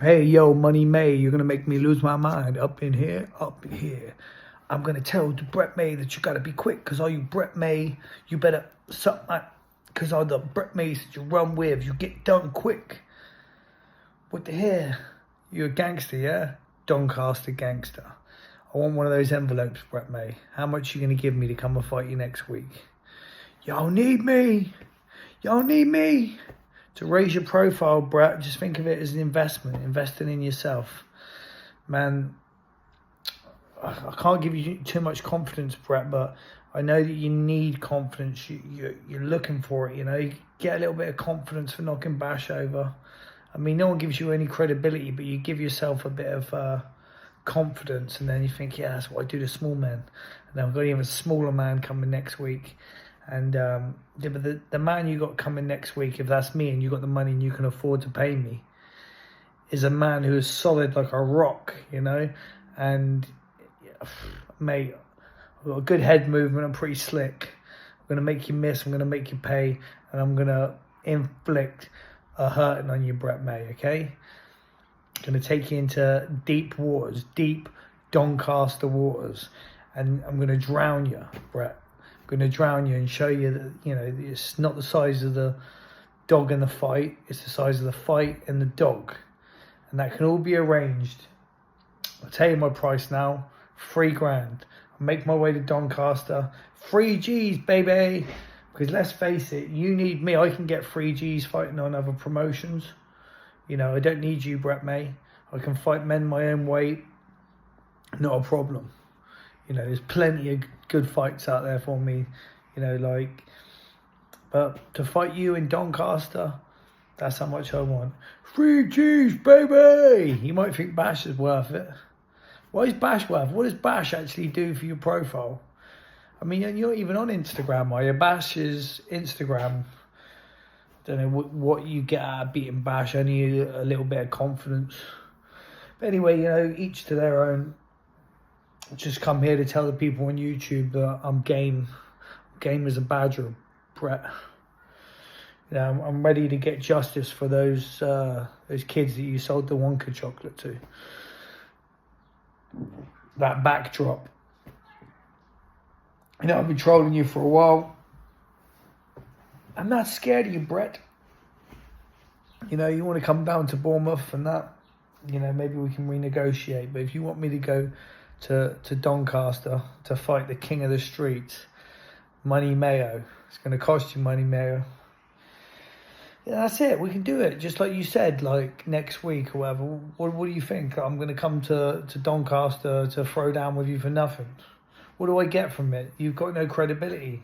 Hey, yo, Money May, you're going to make me lose my mind. Up in here, up in here. I'm going to tell the Brett May that you got to be quick, because all you Brett May, you better suck my... Because all the Brett Mays that you run with, you get done quick. What the hell? You're a gangster, yeah? Doncaster gangster. I want one of those envelopes, Brett May. How much are you going to give me to come and fight you next week? Y'all need me. Y'all need me. To raise your profile, Brett, just think of it as an investment, investing in yourself. Man, I can't give you too much confidence, Brett, but I know that you need confidence. You're looking for it, you know. You get a little bit of confidence for knocking Bash over. I mean, no one gives you any credibility, but you give yourself a bit of confidence, and then you think, yeah, that's what I do to small men. And then I've got even a smaller man coming next week. And yeah, but the man you got coming next week, if that's me and you got the money and you can afford to pay me, is a man who is solid like a rock, you know. And mate, I've got a good head movement. I'm pretty slick. I'm gonna make you miss. I'm gonna make you pay, and I'm gonna inflict a hurting on you, Brett May. Okay, I'm gonna take you into deep waters, deep Doncaster waters, and I'm gonna drown you, Brett. I'm going to drown you and show you that, you know, it's not the size of the dog in the fight, it's the size of the fight and the dog. And that can all be arranged. I'll tell you my price now, $3 grand. I'll make my way to Doncaster, 3 G's, baby. Because let's face it, you need me. I can get 3 G's fighting on other promotions. You know, I don't need you, Brett May. I can fight men my own weight, not a problem. You know, there's plenty of good fights out there for me, you know, like, but to fight you in Doncaster, that's how much I want. 3 G's, baby! You might think Bash is worth it. What is Bash worth? What does Bash actually do for your profile? I mean, you're not even on Instagram, are you? Bash's Instagram, don't know what you get out of beating Bash, only a little bit of confidence. But anyway, you know, each to their own. Just come here to tell the people on YouTube that I'm game as a badger, Brett. You know, I'm ready to get justice for those kids that you sold the Wonka chocolate to. That backdrop. You know, I've been trolling you for a while. I'm not scared of you, Brett. You know, you want to come down to Bournemouth and that, you know, maybe we can renegotiate. But if you want me to go to Doncaster to fight the king of the streets, Money Mayo, it's going to cost you money, Mayo. Yeah, that's it. We can do it. Just like you said, like next week or whatever. What do you think? I'm going to come to Doncaster to throw down with you for nothing. What do I get from it? You've got no credibility.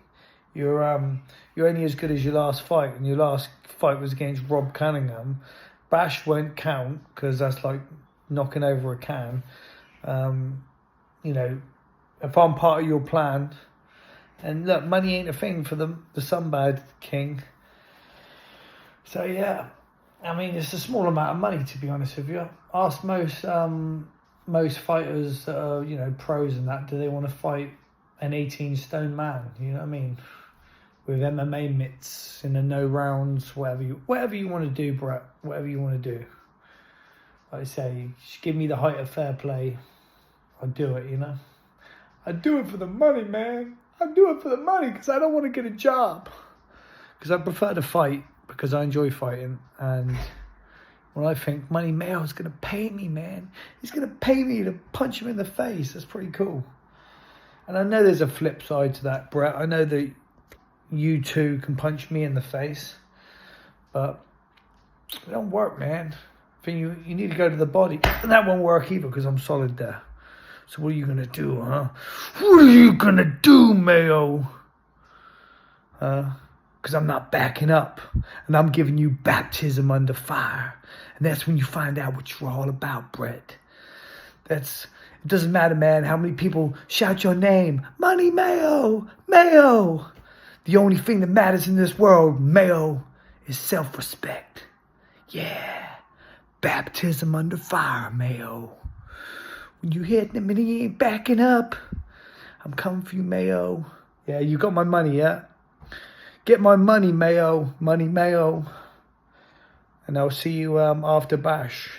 You're only as good as your last fight, and your last fight was against Rob Cunningham. Bash won't count because that's like knocking over a can. You know, if I'm part of your plan, and look, money ain't a thing for the Sunbad King. So yeah, I mean, it's a small amount of money, to be honest with you. Ask most fighters that are, you know, pros and that, do they want to fight an 18-stone man? You know what I mean? With MMA mitts in the no rounds, whatever you want to do, Brett. Whatever you want to do. Like I say, just give me the height of fair play. I'll do it, you know. I do it for the money, man. I do it for the money because I don't want to get a job. Because I prefer to fight because I enjoy fighting. And when I think Money Mayo's going to pay me, man. He's going to pay me to punch him in the face. That's pretty cool. And I know there's a flip side to that, Brett. I know that you two can punch me in the face. But it don't work, man. I think you need to go to the body. And that won't work either because I'm solid there. So what are you going to do, huh? What are you going to do, Mayo? Because I'm not backing up. And I'm giving you baptism under fire. And that's when you find out what you're all about, Brett. It doesn't matter, man, how many people shout your name. Money Mayo, Mayo. The only thing that matters in this world, Mayo, is self-respect. Yeah. Baptism under fire, Mayo. When you hit him and he ain't backing up, I'm coming for you, Mayo. Yeah, you got my money, yeah? Get my money, Mayo. Money, Mayo. And I'll see you after Bash.